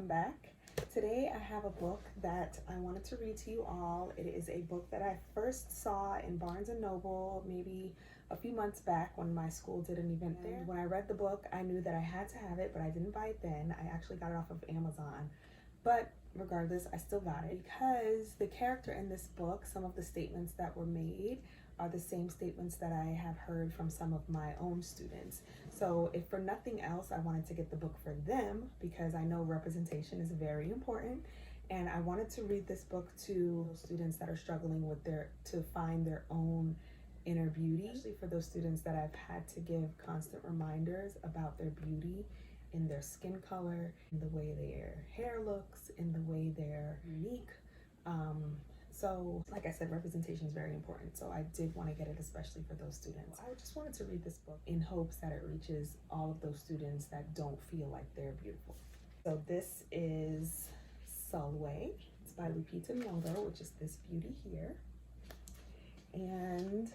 welcome back. Today I have a book that I wanted to read to you all. It is a book that I first saw in Barnes & Noble maybe a few months back when my school did an event there. When I read the book, I knew that I had to have it, but I didn't buy it then. I actually got it off of Amazon. But regardless, I still got it because the character in this book, some of the statements that were made are the same statements that I have heard from some of my own students. So if for nothing else, I wanted to get the book for them because I know representation is very important. And I wanted to read this book to students that are struggling with to find their own inner beauty, especially for those students that I've had to give constant reminders about their beauty in their skin color, in the way their hair looks, in the way they're unique. So like I said, representation is very important. So I did want to get it especially for those students. I just wanted to read this book in hopes that it reaches all of those students that don't feel like they're beautiful. So this is Sulwe. It's by Lupita Nyong'o, which is this beauty here. And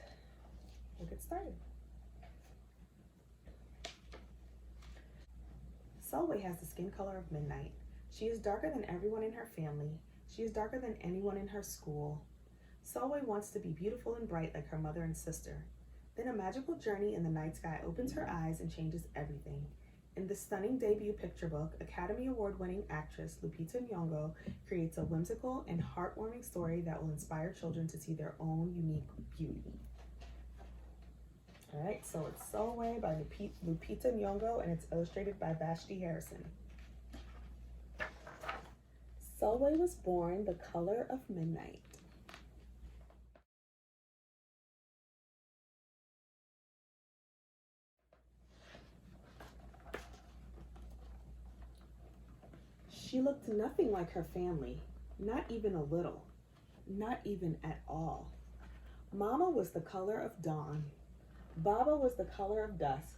we'll get started. Sulwe has the skin color of midnight. She is darker than everyone in her family. She is darker than anyone in her school. Sulwe wants to be beautiful and bright like her mother and sister. Then a magical journey in the night sky opens her eyes and changes everything. In this stunning debut picture book, Academy Award-winning actress Lupita Nyong'o creates a whimsical and heartwarming story that will inspire children to see their own unique beauty. All right, so it's Sulwe by Lupita Nyong'o, and it's illustrated by Vashti Harrison. Sulwe was born the color of midnight. She looked nothing like her family, not even a little, not even at all. Mama was the color of dawn, Baba was the color of dusk,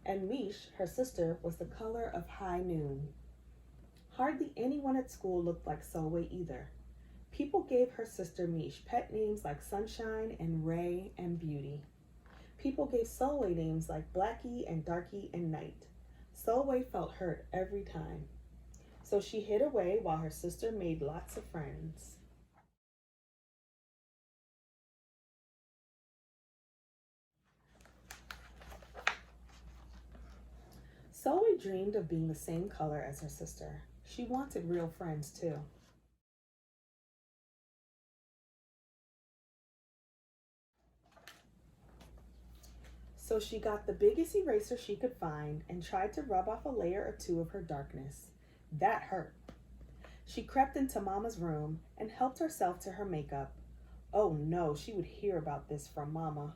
and Mish, her sister, was the color of high noon. Hardly anyone at school looked like Sulwe either. People gave her sister Mish pet names like Sunshine and Ray and Beauty. People gave Sulwe names like Blackie and Darkie and Night. Sulwe felt hurt every time. So she hid away while her sister made lots of friends. Sulwe dreamed of being the same color as her sister. She wanted real friends too. So she got the biggest eraser she could find and tried to rub off a layer or two of her darkness. That hurt. She crept into Mama's room and helped herself to her makeup. Oh no, she would hear about this from Mama.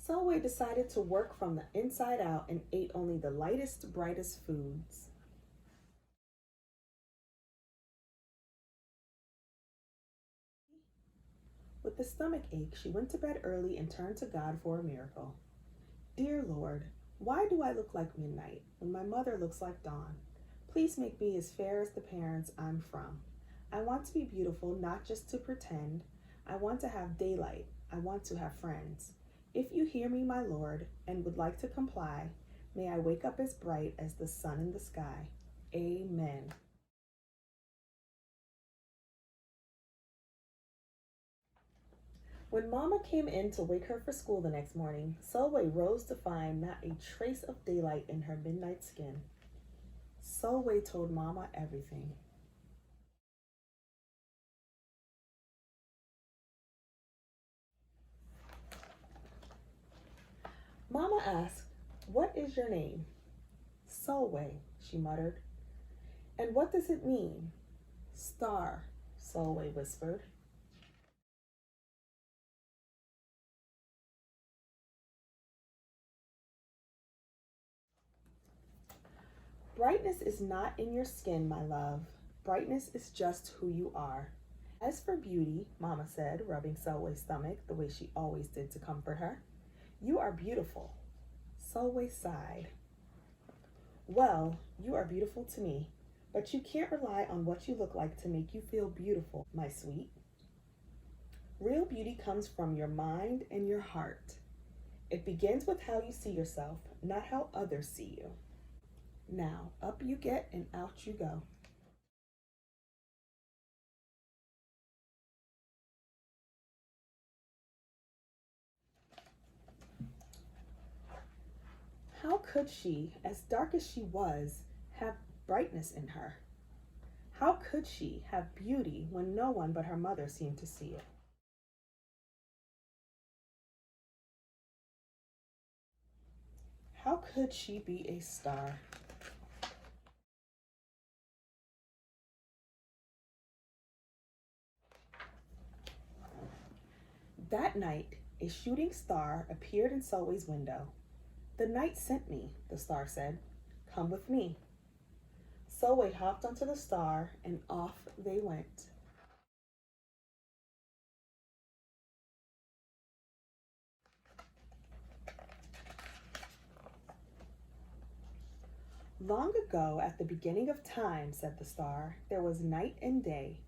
Sulwe decided to work from the inside out and ate only the lightest, brightest foods. With the stomach ache, she went to bed early and turned to God for a miracle. Dear Lord, why do I look like midnight when my mother looks like dawn? Please make me as fair as the parents I'm from. I want to be beautiful, not just to pretend. I want to have daylight. I want to have friends. If you hear me, my Lord, and would like to comply, may I wake up as bright as the sun in the sky. Amen. When Mama came in to wake her for school the next morning, Sulwe rose to find not a trace of daylight in her midnight skin. Sulwe told Mama everything. Mama asked, "What is your name?" "Sulwe," she muttered. "And what does it mean?" "Star," Sulwe whispered. Brightness is not in your skin, my love. Brightness is just who you are. As for beauty, Mama said, rubbing Sulwe's stomach the way she always did to comfort her, you are beautiful. Sulwe sighed. Well, you are beautiful to me, but you can't rely on what you look like to make you feel beautiful, my sweet. Real beauty comes from your mind and your heart. It begins with how you see yourself, not how others see you. Now, up you get and out you go. How could she, as dark as she was, have brightness in her? How could she have beauty when no one but her mother seemed to see it? How could she be a star? That night, a shooting star appeared in Sulwe's window. "The night sent me," the star said. "Come with me." Sulwe hopped onto the star and off they went. "Long ago, at the beginning of time," said the star, "there was night and day,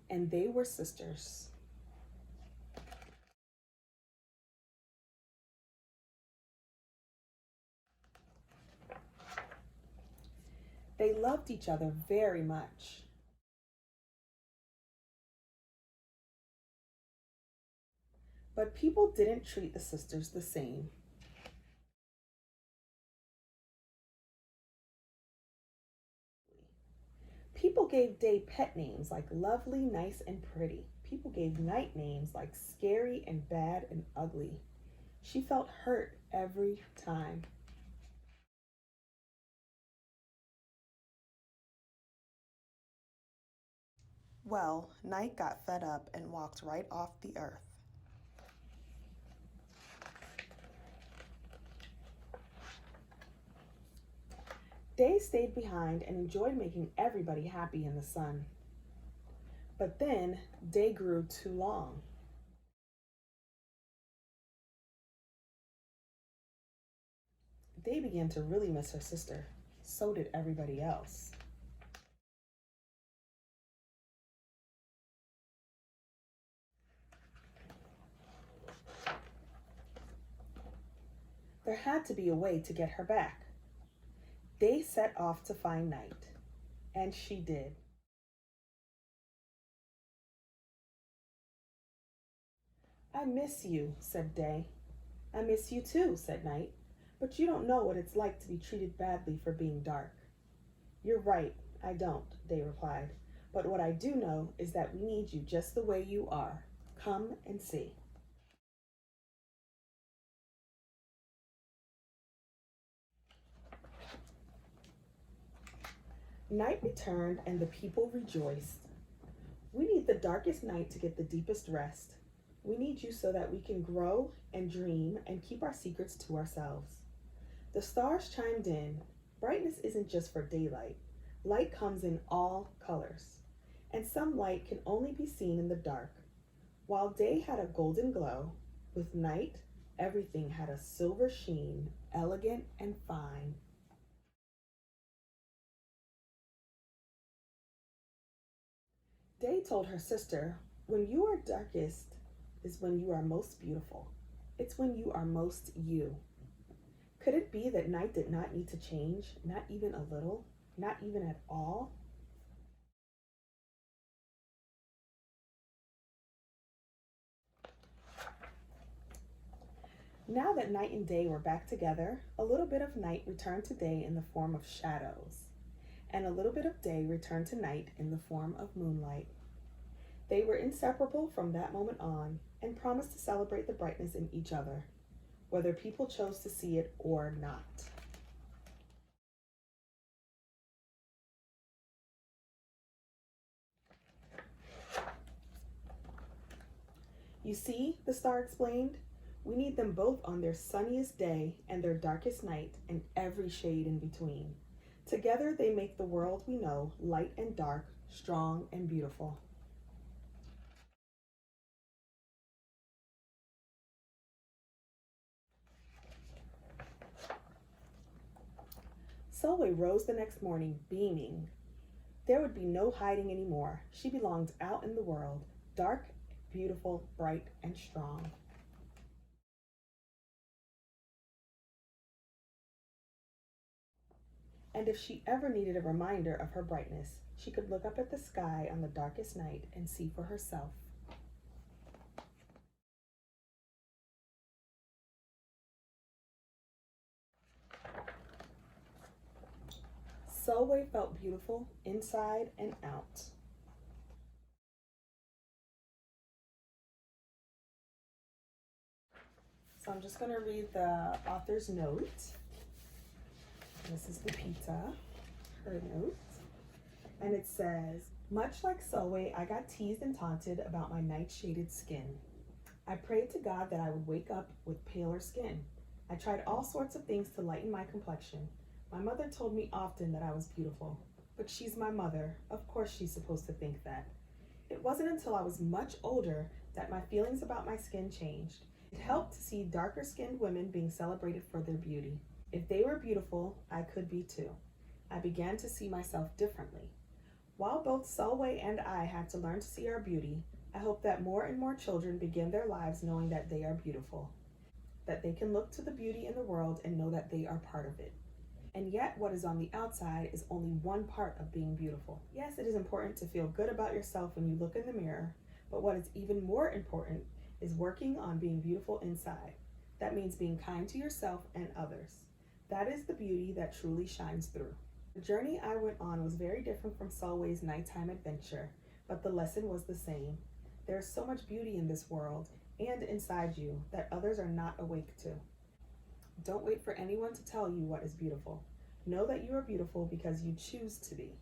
and they were sisters." They loved each other very much. But people didn't treat the sisters the same. People gave Day pet names like lovely, nice, and pretty. People gave Night names like scary and bad and ugly. She felt hurt every time. Well, Night got fed up and walked right off the earth. Day stayed behind and enjoyed making everybody happy in the sun. But then Day grew too long. Day began to really miss her sister. So did everybody else. There had to be a way to get her back. Day set off to find Night, and she did. "I miss you," said Day. "I miss you too," said Night. "But you don't know what it's like to be treated badly for being dark." "You're right, I don't," Day replied. "But what I do know is that we need you just the way you are. Come and see." Night returned and the people rejoiced. "We need the darkest night to get the deepest rest. We need you so that we can grow and dream and keep our secrets to ourselves." The stars chimed in. Brightness isn't just for daylight. Light comes in all colors. And some light can only be seen in the dark. While day had a golden glow, with night, everything had a silver sheen, elegant and fine. Day told her sister, "When you are darkest is when you are most beautiful. It's when you are most you." Could it be that Night did not need to change, not even a little, not even at all? Now that Night and Day were back together, a little bit of Night returned to Day in the form of shadows, and a little bit of Day returned to Night in the form of moonlight. They were inseparable from that moment on and promised to celebrate the brightness in each other, whether people chose to see it or not. "You see," the star explained, "we need them both on their sunniest day and their darkest night and every shade in between. Together they make the world we know, light and dark, strong and beautiful." Sulwe rose the next morning beaming. There would be no hiding anymore. She belonged out in the world, dark, beautiful, bright, and strong. And if she ever needed a reminder of her brightness, she could look up at the sky on the darkest night and see for herself. Sulwe felt beautiful inside and out. So I'm just going to read the author's note. This is Lupita, her note. And it says, much like Sulwe, I got teased and taunted about my night-shaded skin. I prayed to God that I would wake up with paler skin. I tried all sorts of things to lighten my complexion. My mother told me often that I was beautiful. But she's my mother. Of course she's supposed to think that. It wasn't until I was much older that my feelings about my skin changed. It helped to see darker-skinned women being celebrated for their beauty. If they were beautiful, I could be too. I began to see myself differently. While both Sulwe and I had to learn to see our beauty, I hope that more and more children begin their lives knowing that they are beautiful, that they can look to the beauty in the world and know that they are part of it. And yet, what is on the outside is only one part of being beautiful. Yes, it is important to feel good about yourself when you look in the mirror, but what is even more important is working on being beautiful inside. That means being kind to yourself and others. That is the beauty that truly shines through. The journey I went on was very different from Sulwe's nighttime adventure, but the lesson was the same. There is so much beauty in this world and inside you that others are not awake to. Don't wait for anyone to tell you what is beautiful. Know that you are beautiful because you choose to be.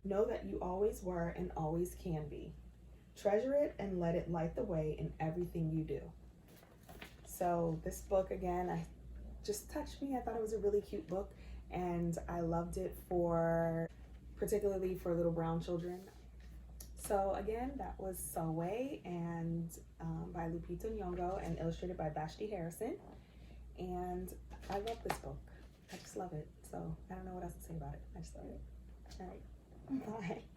Know that you always were and always can be. Treasure it and let it light the way in everything you do. So this book, again, just touched me. I thought it was a really cute book, and I loved it particularly for little brown children. So again, that was Sulwe and by Lupita Nyong'o and illustrated by Vashti Harrison. And I love this book. I just love it. So I don't know what else to say about it. I just love it. All right. Bye.